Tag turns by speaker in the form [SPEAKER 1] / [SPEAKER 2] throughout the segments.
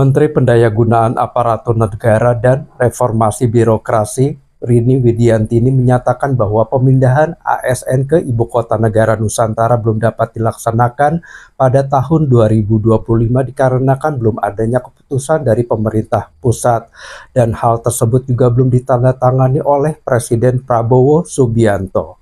[SPEAKER 1] Menteri Pendayagunaan Aparatur Negara dan Reformasi Birokrasi Rini Widiantini menyatakan bahwa pemindahan ASN ke Ibu Kota Negara Nusantara belum dapat dilaksanakan pada tahun 2025 dikarenakan belum adanya keputusan dari pemerintah pusat, dan hal tersebut juga belum ditandatangani oleh Presiden Prabowo Subianto.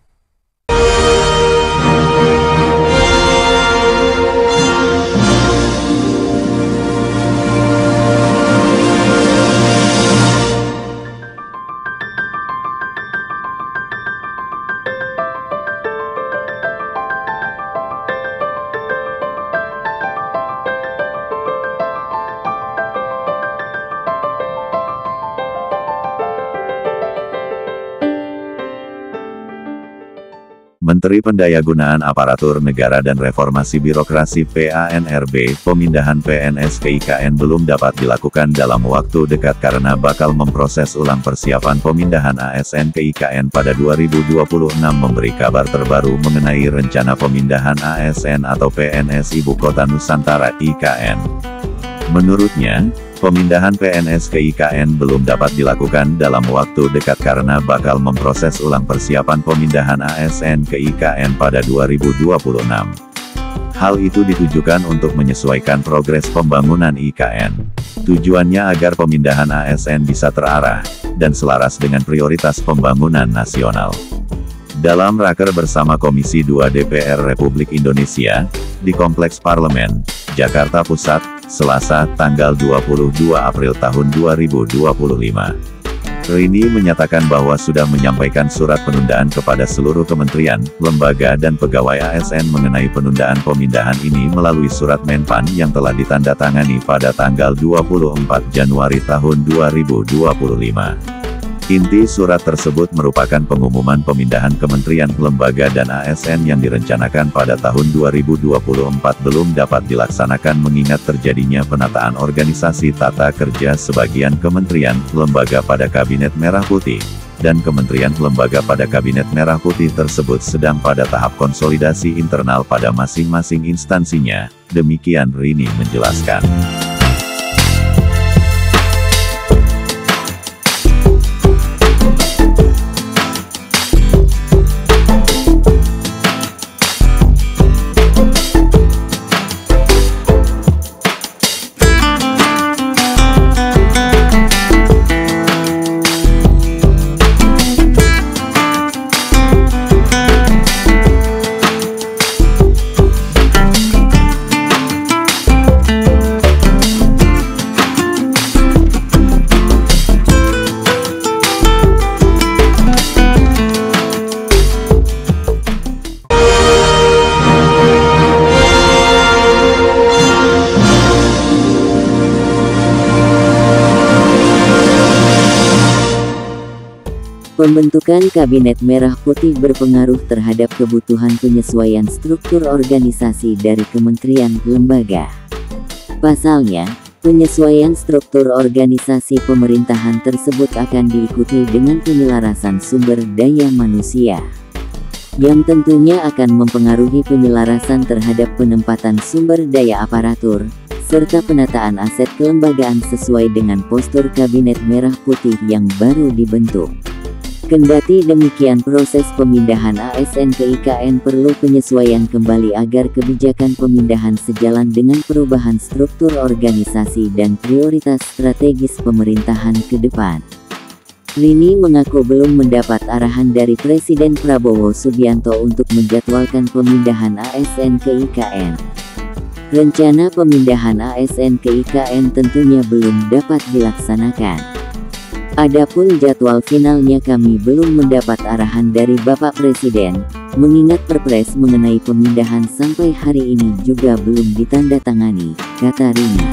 [SPEAKER 2] Menteri Pendayagunaan Aparatur Negara dan Reformasi Birokrasi (PANRB), pemindahan PNS ke IKN belum dapat dilakukan dalam waktu dekat karena bakal memproses ulang persiapan pemindahan ASN ke IKN pada 2026, memberi kabar terbaru mengenai rencana pemindahan ASN atau PNS Ibu Kota Nusantara (IKN). Menurutnya, pemindahan PNS ke IKN belum dapat dilakukan dalam waktu dekat karena bakal memproses ulang persiapan pemindahan ASN ke IKN pada 2026. Hal itu ditujukan untuk menyesuaikan progres pembangunan IKN. Tujuannya agar pemindahan ASN bisa terarah dan selaras dengan prioritas pembangunan nasional. Dalam raker bersama Komisi 2 DPR Republik Indonesia, di Kompleks Parlemen, Jakarta Pusat, Selasa, tanggal 22 April tahun 2025. Rini menyatakan bahwa sudah menyampaikan surat penundaan kepada seluruh kementerian, lembaga dan pegawai ASN mengenai penundaan pemindahan ini melalui surat Menpan yang telah ditandatangani pada tanggal 24 Januari tahun 2025. Inti surat tersebut merupakan pengumuman pemindahan kementerian, lembaga dan ASN yang direncanakan pada tahun 2024 belum dapat dilaksanakan mengingat terjadinya penataan organisasi tata kerja sebagian kementerian, lembaga pada Kabinet Merah Putih, dan kementerian lembaga pada Kabinet Merah Putih tersebut sedang pada tahap konsolidasi internal pada masing-masing instansinya, demikian Rini menjelaskan.
[SPEAKER 3] Pembentukan Kabinet Merah Putih berpengaruh terhadap kebutuhan penyesuaian struktur organisasi dari kementerian, lembaga. Pasalnya, penyesuaian struktur organisasi pemerintahan tersebut akan diikuti dengan penyelarasan sumber daya manusia, yang tentunya akan mempengaruhi penyelarasan terhadap penempatan sumber daya aparatur, serta penataan aset kelembagaan sesuai dengan postur Kabinet Merah Putih yang baru dibentuk. Kendati demikian, proses pemindahan ASN ke IKN perlu penyesuaian kembali agar kebijakan pemindahan sejalan dengan perubahan struktur organisasi dan prioritas strategis pemerintahan ke depan. Rini mengaku belum mendapat arahan dari Presiden Prabowo Subianto untuk menjadwalkan pemindahan ASN ke IKN. Rencana pemindahan ASN ke IKN tentunya belum dapat dilaksanakan. Adapun jadwal finalnya kami belum mendapat arahan dari Bapak Presiden, mengingat Perpres mengenai pemindahan sampai hari ini juga belum ditandatangani, kata Rini.